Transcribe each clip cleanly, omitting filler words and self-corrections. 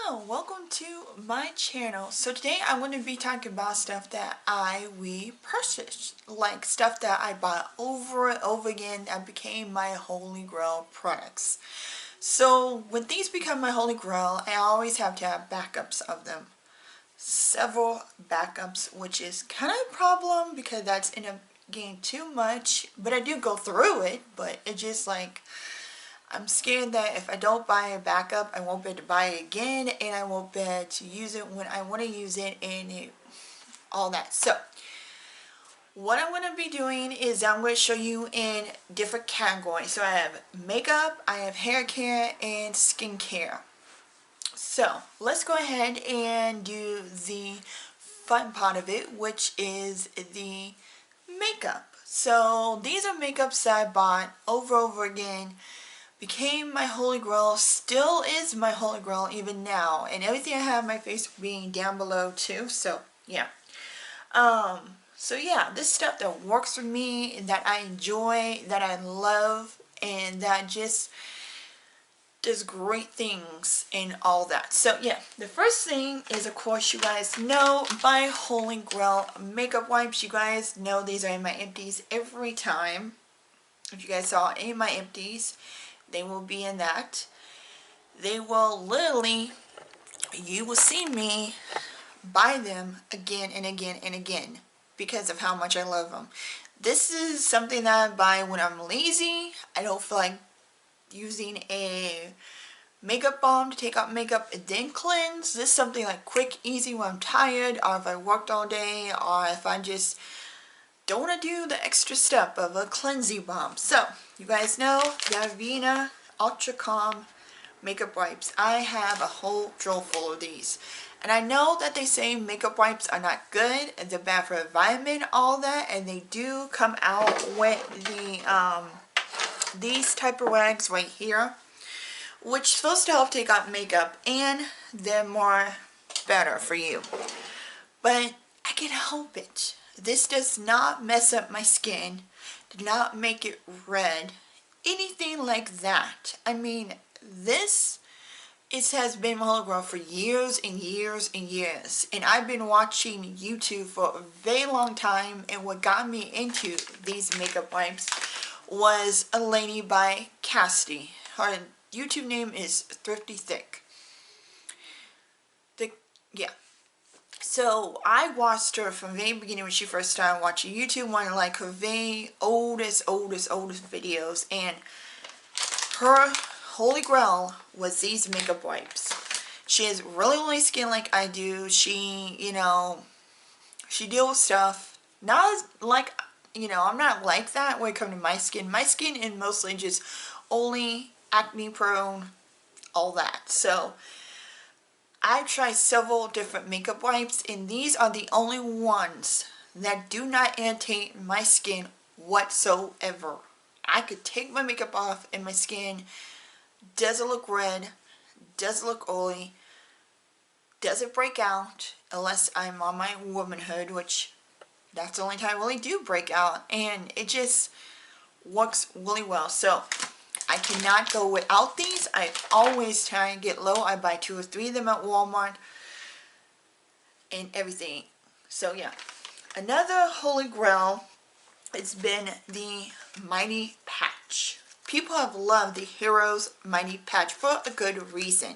Hello, welcome to my channel. So today I'm going to be talking about stuff that I repurchased, like stuff that I bought over and over again that became my Holy Grail products. So when these become my Holy Grail, I always have to have backups of them. Several backups, which is kind of a problem because that's in a getting too much, but I do go through it, but it's just like I'm scared that if I don't buy a backup, I won't be able to buy it again, and I won't be able to use it when I want to use it, and all that. So, what I'm going to be doing is I'm going to show you in different categories. So I have makeup, I have hair care, and skincare. So, let's go ahead and do the fun part of it, which is the makeup. So, these are makeups that I bought over again. Became my Holy Grail, still is my Holy Grail even now, and everything I have on my face being down below too. So yeah, this stuff that works for me, that I enjoy, that I love, and that just does great things and all that. So yeah, the first thing is, of course, you guys know my Holy Grail makeup wipes. You guys know these are in my empties every time. If you guys saw any of my empties, they will be in that. They will literally, you will see me buy them again and again and again because of how much I love them. This is something that I buy when I'm lazy. I don't feel like using a makeup balm to take out makeup and then cleanse. This is something like quick, easy when I'm tired, or if I worked all day, or if I just don't want to do the extra step of a cleansing balm. So, you guys know Davina Ultra Calm makeup wipes. I have a whole drawer full of these. And I know that they say makeup wipes are not good, and they're bad for the environment, all that, and they do come out with the these type of rags right here, which is supposed to help take out makeup, and they're more better for you. But I can't help it. This does not mess up my skin, did not make it red, anything like that. I mean, this has been my Holy Grail for years and years and years. And I've been watching YouTube for a very long time, and what got me into these makeup wipes was a lady by Cassidy. Her YouTube name is Thrifty Thick. Yeah. So I watched her from the very beginning when she first started watching YouTube, one of like her very oldest videos, and her Holy Grail was these makeup wipes. She has really oily skin like I do. She, she deals with stuff, not as like, I'm not like that when it comes to my skin. My skin is mostly just oily, acne prone, all that. So I've tried several different makeup wipes, and these are the only ones that do not irritate my skin whatsoever. I could take my makeup off and my skin doesn't look red, doesn't look oily, doesn't break out unless I'm on my womanhood, which that's the only time I really do break out, and it just works really well. So I cannot go without these. I always try and get low. I buy 2 or 3 of them at Walmart and everything. So yeah, another Holy Grail has been the Mighty Patch. People have loved the Heroes Mighty Patch for a good reason.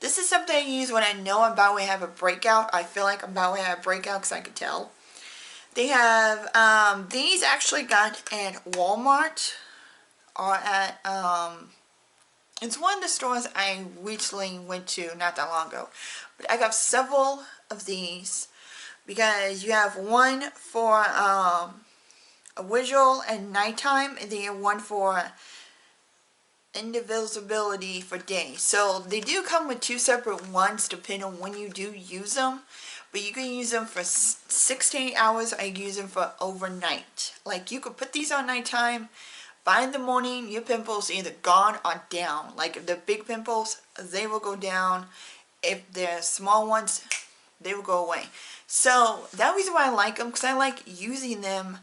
This is something I use when I know I'm about to have a breakout. I feel like I'm about to have a breakout because I can tell. They have, these actually got at Walmart, or at, it's one of the stores I recently went to not that long ago. But I got several of these because you have one for a visual and nighttime, and then you have one for indivisibility for day. So they do come with 2 separate ones depending on when you do use them. But you can use them for 6 to 8 hours, or you can use them for overnight. Like, you could put these on nighttime. By in the morning, your pimples are either gone or down. Like, if they're big pimples, they will go down. If they're small ones, they will go away. So, that's the reason why I like them, because I like using them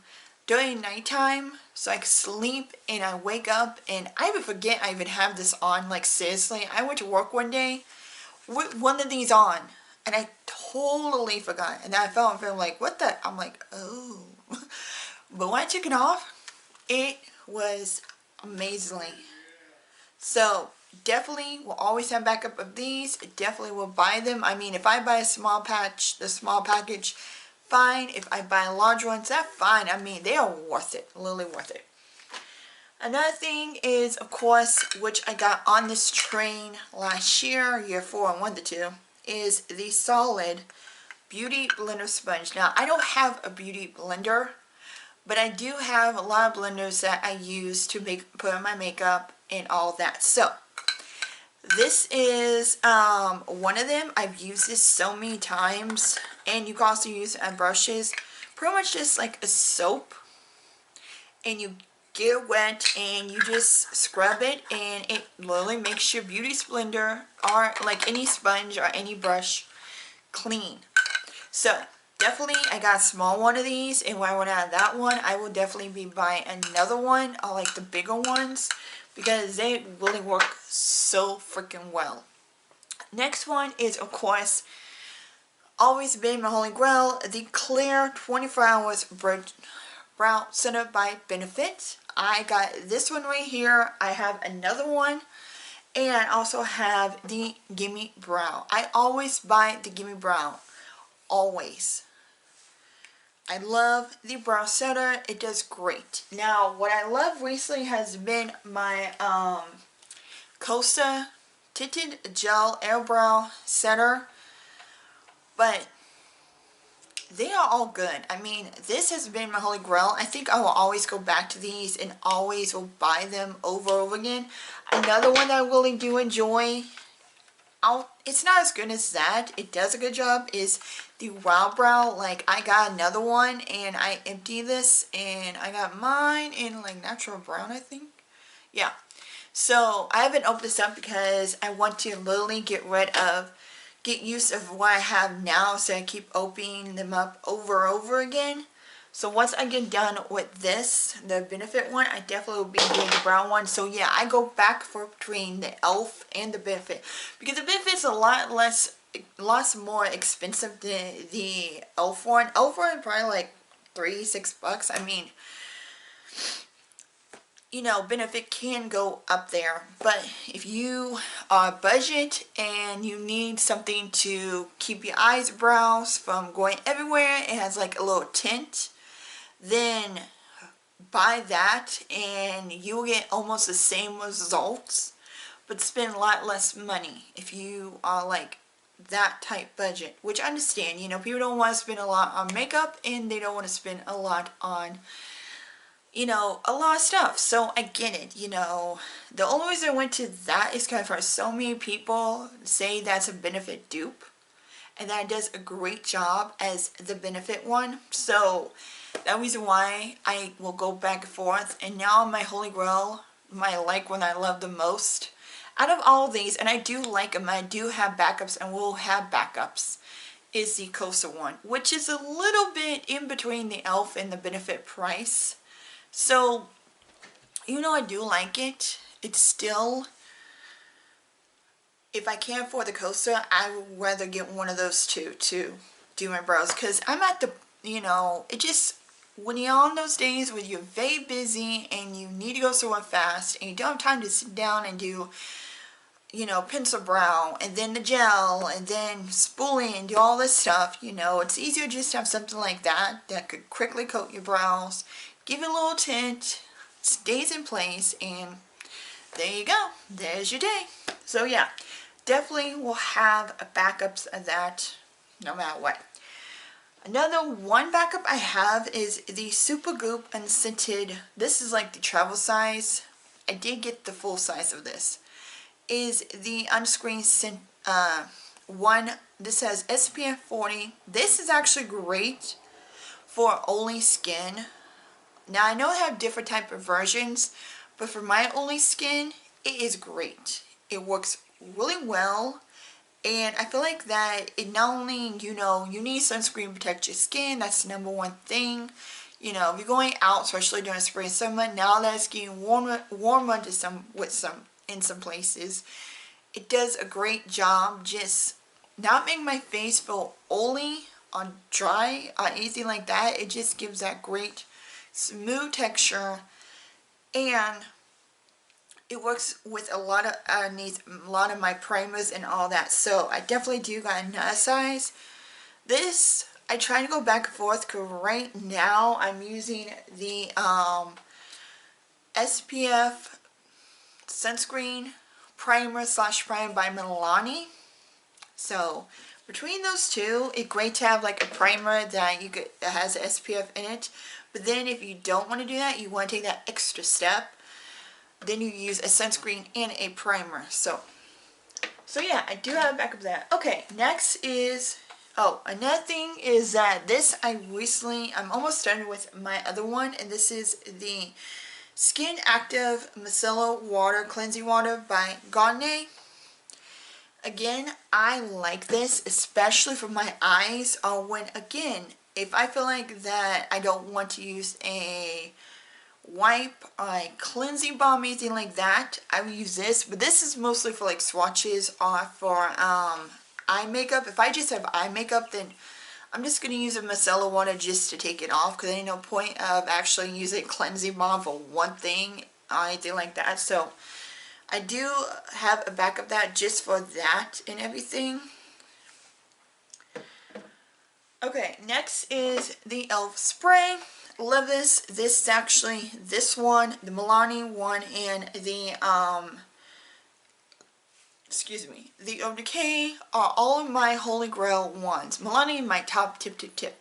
during nighttime, so I can sleep and I wake up, and I even forget I even have this on. Like, seriously, I went to work one day with one of these on, and I totally forgot. And then I felt like, what the? I'm like, oh. But when I took it off, it was amazing. So definitely will always have backup of these. Definitely will buy them. I mean, if I buy a small patch, the small package, fine. If I buy large ones, that's fine. I mean, they are worth it. Literally worth it. Another thing is, of course, which I got on this train last year 4, I wanted to, is the Solid Beauty Blender Sponge. Now, I don't have a beauty blender, but I do have a lot of blenders that I use to put on my makeup and all that. So, this is one of them. I've used this so many times, and you can also use it on brushes. Pretty much just like a soap, and you get it wet and you just scrub it, and it literally makes your beauty blender or like any sponge or any brush clean. So definitely I got a small one of these, and when I run out of that one, I will definitely be buying another one, or like the bigger ones, because they really work so freaking well. Next one is, of course, always been my Holy Grail, the Clear 24 Hours Brow Center by Benefit. I got this one right here. I have another one, and I also have the Gimme Brow. I always buy the Gimme Brow. Always. I love the brow setter. It does great. Now, what I love recently has been my Costa Tinted Gel Airbrow Setter. But they are all good. I mean, this has been my Holy Grail. I think I will always go back to these and always will buy them over and over again. Another one that I really do enjoy, it's not as good as that, it does a good job, is the Wow Brow. Like, I got another one and I emptied this, and I got mine in like natural brown, I think. Yeah. So I haven't opened this up because I want to literally get use of what I have now, so I keep opening them up over and over again. So once I get done with this, the Benefit one, I definitely will be doing the brown one. So yeah, I go back between the e.l.f. and the Benefit, because the Benefit's a lot more expensive than the e.l.f. one. e.l.f. one probably like $6. I mean, you know, Benefit can go up there, but if you are budget and you need something to keep your eyebrows from going everywhere, it has like a little tint, then buy that and you will get almost the same results, but spend a lot less money if you are like that type budget. Which I understand, you know, people don't want to spend a lot on makeup, and they don't want to spend a lot on, you know, a lot of stuff. So I get it, you know. The only reason I went to that is because for so many people say that's a Benefit dupe, and that it does a great job as the Benefit one. So that reason why I will go back and forth. And now my Holy Grail, my one I love the most out of all of these, and I do like them, I do have backups and will have backups, is the Costa one, which is a little bit in between the e.l.f. and the Benefit price. So, you know, I do like it. It's still, if I can't afford the Costa, I would rather get one of those two to do my brows. Because I'm at the, you know, it just, when you're on those days when you're very busy and you need to go somewhere fast and you don't have time to sit down and do, you know, pencil brow and then the gel and then spooling and do all this stuff, you know, it's easier just to have something like that that could quickly coat your brows, give it a little tint, stays in place, and there you go. There's your day. So yeah, definitely will have backups of that no matter what. Another one backup I have is the Super Goop Unscented. This is like the travel size. I did get the full size of this. Is the unscreen scent one. This has SPF 40. This is actually great for oily skin. Now, I know I have different type of versions, but for my oily skin, it is great. It works really well, and I feel like that it not only, you know, you need sunscreen to protect your skin, that's the number one thing. You know, if you're going out, especially during spring and summer, now that it's getting warmer in some places, it does a great job just not making my face feel oily or dry or anything like that. It just gives that great smooth texture, and it works with a lot of needs a lot of my primers and all that. So I definitely do got another size. This I try to go back and forth because right now I'm using the SPF sunscreen primer slash primer by Milani. So between those two, it's great to have like a primer that that has SPF in it. But then if you don't want to do that, you want to take that extra step, then you use a sunscreen and a primer. So yeah, I do have a backup of that. Okay, next is, oh, another thing is that this I'm almost done with my other one, and this is the Skin Active Micellar Water Cleansing Water by Gauntle. Again, I like this, especially for my eyes, or when, again, if I feel like that I don't want to use a wipe or a cleansing balm, anything like that, I will use this. But this is mostly for like swatches or for eye makeup. If I just have eye makeup, then I'm just going to use a micellar water just to take it off, because there ain't no point of actually using cleansing balm for one thing or anything like that. So I do have a backup of that just for that and everything. Okay, next is the e.l.f. spray. Love this. This is actually this one, the Milani one, and the the Eau de Decay are all of my Holy Grail ones. Milani, my top tip.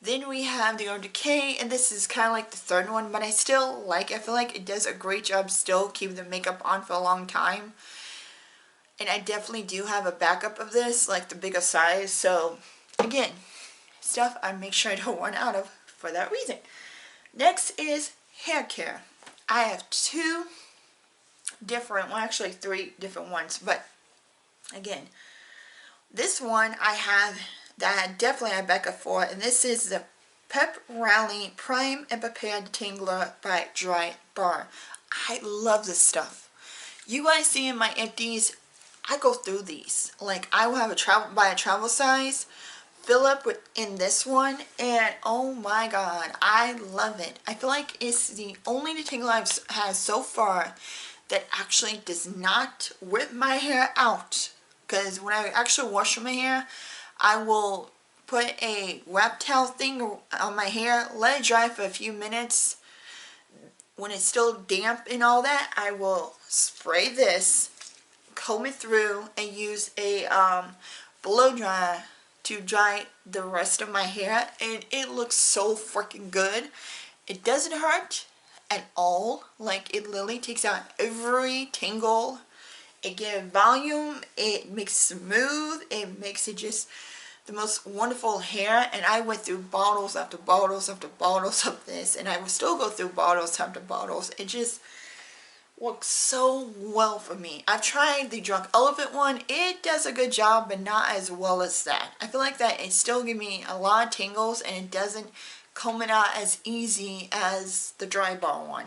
Then we have the Eau de Decay, and this is kind of like the third one, but I still like it. I feel like it does a great job still keeping the makeup on for a long time. And I definitely do have a backup of this, like the bigger size. So again, stuff I make sure I don't run out of for that reason. Next is hair care. I have two different, well actually three different ones, but again, this one I have that I definitely have backup for, and this is the Pep Rally Prime and Prepare Detangler by Dry Bar. I love this stuff. You guys see in my empties, I go through these. Like, I will have buy a travel size, fill up in this one, and oh my god, I love it. I feel like it's the only detangler I've had so far that actually does not whip my hair out. Because when I actually wash my hair, I will put a wrap towel thing on my hair, let it dry for a few minutes. When it's still damp and all that, I will spray this, comb it through, and use a blow dryer to dry the rest of my hair, and it looks so freaking good. It doesn't hurt at all. Like, it literally takes out every tangle. It gives volume, it makes it smooth, it makes it just the most wonderful hair. And I went through bottles after bottles after bottles of this, and I will still go through bottles after bottles. It just works so well for me. I've tried the Drunk Elephant one. It does a good job, but not as well as that. I feel like that it still gives me a lot of tingles, and it doesn't comb it out as easy as the Dry Bar one.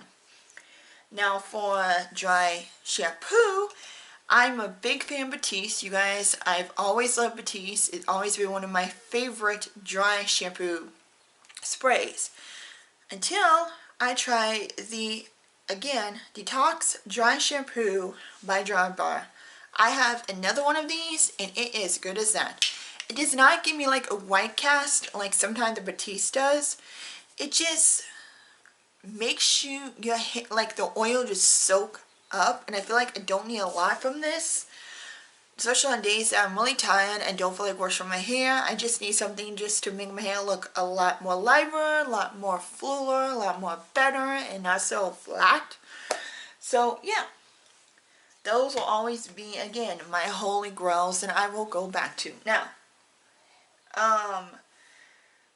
Now for dry shampoo, I'm a big fan of Batiste, you guys. I've always loved Batiste. It's always been one of my favorite dry shampoo sprays. Until I try the, again, Detox Dry Shampoo by Dry Bar. I have another one of these, and it is good as that. It does not give me like a white cast like sometimes the Batiste does. It just makes your hair, like the oil just soak up, and I feel like I don't need a lot from this, especially on days that I'm really tired and don't feel like washing my hair. I just need something just to make my hair look a lot more lighter, a lot more fuller, a lot more better, and not so flat. So yeah, those will always be, again, my holy grails, and I will go back to. Now,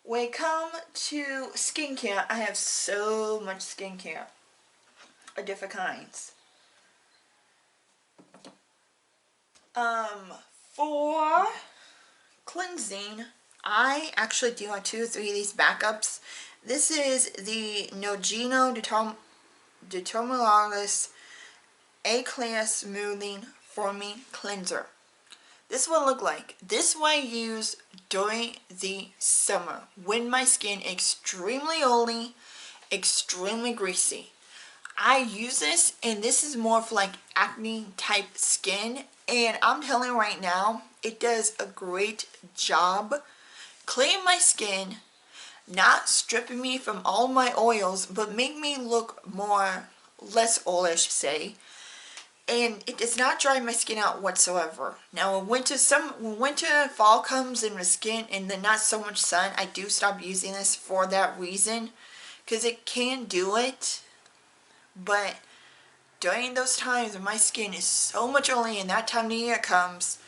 when it comes to skincare, I have so much skincare of different kinds. For cleansing, I actually do have 2 or 3 of these backups. This is the Nogino Dermalaris A-Class Smoothing Foaming Cleanser. This is what it look like. This is what I use during the summer when my skin is extremely oily, extremely greasy. I use this, and this is more for like acne type skin, and I'm telling you right now, it does a great job cleaning my skin, not stripping me from all my oils, but make me look less oily, I should say. And it does not dry my skin out whatsoever. Now when winter and fall comes in my skin and then not so much sun, I do stop using this for that reason, because it can do it. But during those times when my skin is so much oily and that time of the year comes,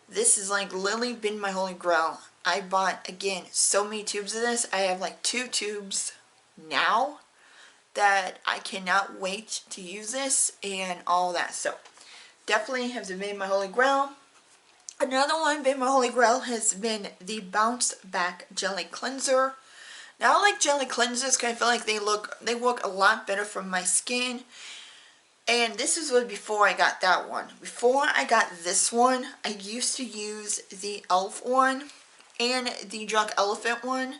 this has like literally been my holy grail. I bought, again, so many tubes of this. I have like 2 tubes now that I cannot wait to use this and all that. So definitely has been my holy grail. Another one been my holy grail has been the Bounce Back Jelly Cleanser. Now I like jelly cleansers because I feel like they work a lot better for my skin. And this is what before I got that one. Before I got this one, I used to use the Elf one and the Drunk Elephant one,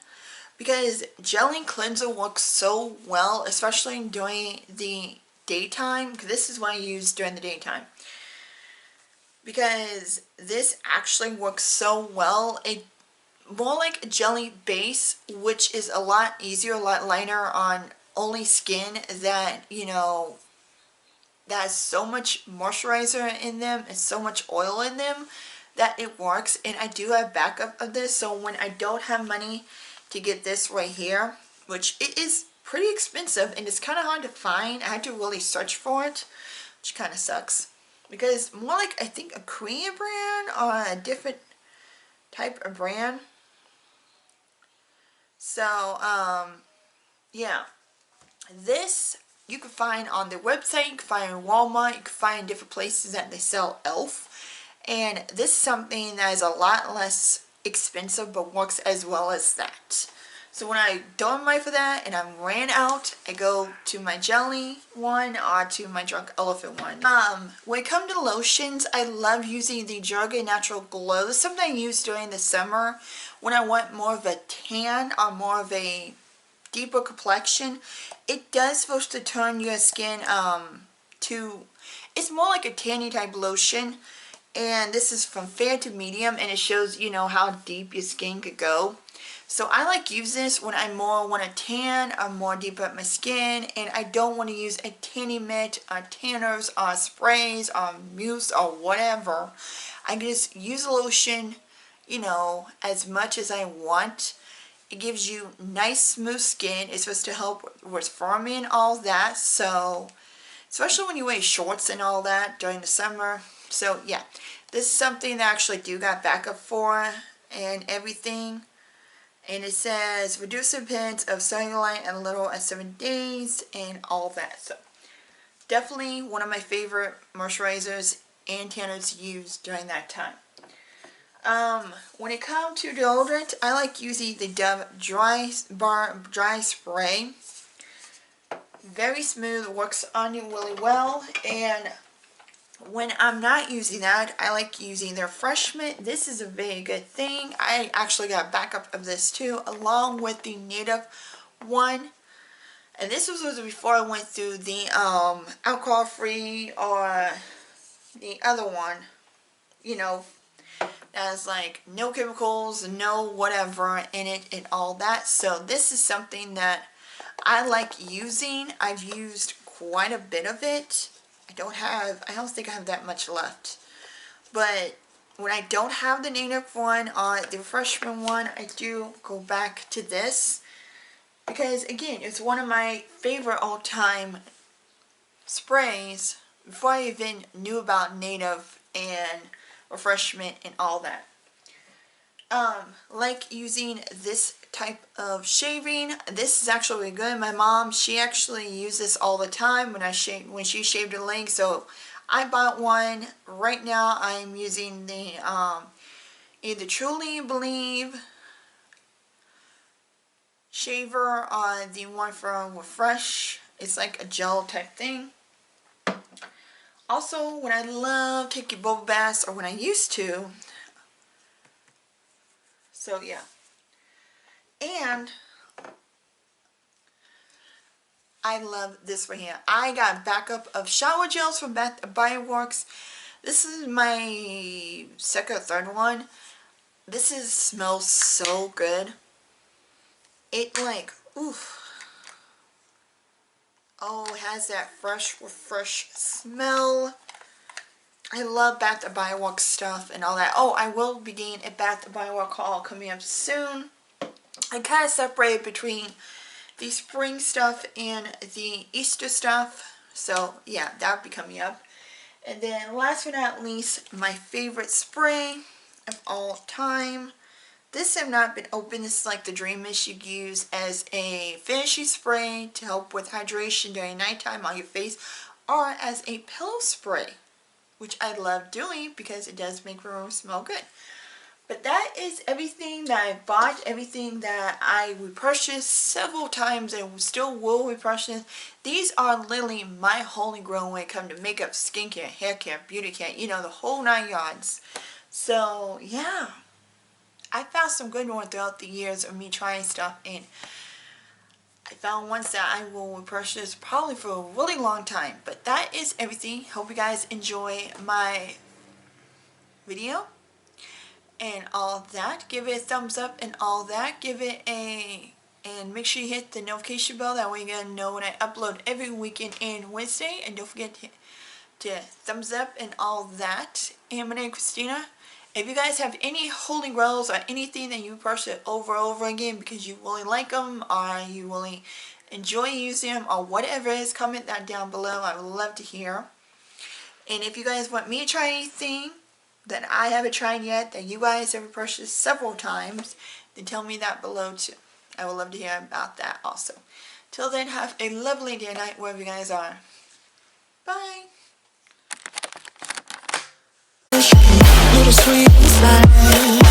because jelly cleanser works so well, especially during the daytime, because this is what I use during the daytime. Because this actually works so well. It more like a jelly base, which is a lot easier, a lot lighter on oily skin that, you know, that has so much moisturizer in them and so much oil in them that it works. And I do have backup of this, so when I don't have money to get this right here, which it is pretty expensive and it's kind of hard to find, I had to really search for it, which kind of sucks, because more like I think a Korean brand or a different type of brand. So yeah, this you can find on their website, you can find in Walmart, you can find in different places that they sell Elf. And this is something that is a lot less expensive but works as well as that. So when I don't have money for that and I'm ran out, I go to my jelly one or to my Drunk Elephant one. When it comes to lotions, I love using the Jergens Natural Glow. This is something I use during the summer when I want more of a tan or more of a deeper complexion. It does supposed to turn your skin to, it's more like a tanny type lotion, and this is from fair to medium, and it shows, you know, how deep your skin could go. So I like use this when I more want to tan or more deep up my skin, and I don't want to use a tanny mitt or tanners or sprays or mousse or whatever. I can just use a lotion, you know, as much as I want. It gives you nice smooth skin. It's supposed to help with firming and all that. So, especially when you wear shorts and all that during the summer. So yeah, this is something that I actually do got backup for and everything. And it says reduce the appearance of cellulite in a little as 7 days and all that. So definitely one of my favorite moisturizers and tanners to use during that time. When it comes to deodorant, I like using the Dove Dry Spray. Very smooth, works on you really well. And when I'm not using that, I like using their Fresh Mint. This is a very good thing. I actually got backup of this too, along with the Native one. And this was before I went through the alcohol-free or the other one, you know, as like no chemicals, no whatever in it and all that. So this is something that I like using. I've used quite a bit of it. I don't think I have that much left. But when I don't have the Native one or the Freshman one, I do go back to this. Because again, it's one of my favorite all-time sprays before I even knew about Native and refreshment and all that. Like using this type of shaving. This is actually really good. My mom, she actually uses this all the time when she shaved her legs. So I bought one. Right now I'm using the either Truly Believe shaver or the one from Refresh. It's like a gel type thing. Also, when I love taking bubble baths, or when I used to. So yeah. And I love this right here. I got backup of shower gels from Bath & Body Works. This is my second or third one. This smells so good. It like, oof. Oh, it has that fresh smell. I love Bath & Body Works stuff and all that. Oh, I will be getting a Bath & Body Works haul coming up soon. I kind of separate between the spring stuff and the Easter stuff. So, yeah, that'll be coming up. And then, last but not least, my favorite spray of all time. This have not been opened. This is like the Dream Mist you use as a finishing spray to help with hydration during nighttime on your face, or as a pillow spray, which I love doing because it does make the room smell good. But that is everything that I bought, everything that I repurchased several times and still will repurchase. These are literally my holy grail when it comes to makeup, skincare, hair care, beauty care, you know, the whole 9 yards. So, yeah. I found some good ones throughout the years of me trying stuff, and I found ones that I will repurchase probably for a really long time. But that is everything. Hope you guys enjoy my video and all that. Give it a thumbs up and all that. Give it a, and make sure you hit the notification bell. That way you're gonna know when I upload every weekend and Wednesday. And don't forget to thumbs up and all that. And my name is Christina. If you guys have any holy grails or anything that you purchase over and over again because you really like them or you really enjoy using them or whatever it is, comment that down below. I would love to hear. And if you guys want me to try anything that I haven't tried yet that you guys have purchased several times, then tell me that below too. I would love to hear about that also. Till then, have a lovely day and night wherever you guys are. Bye. Little sweet inside.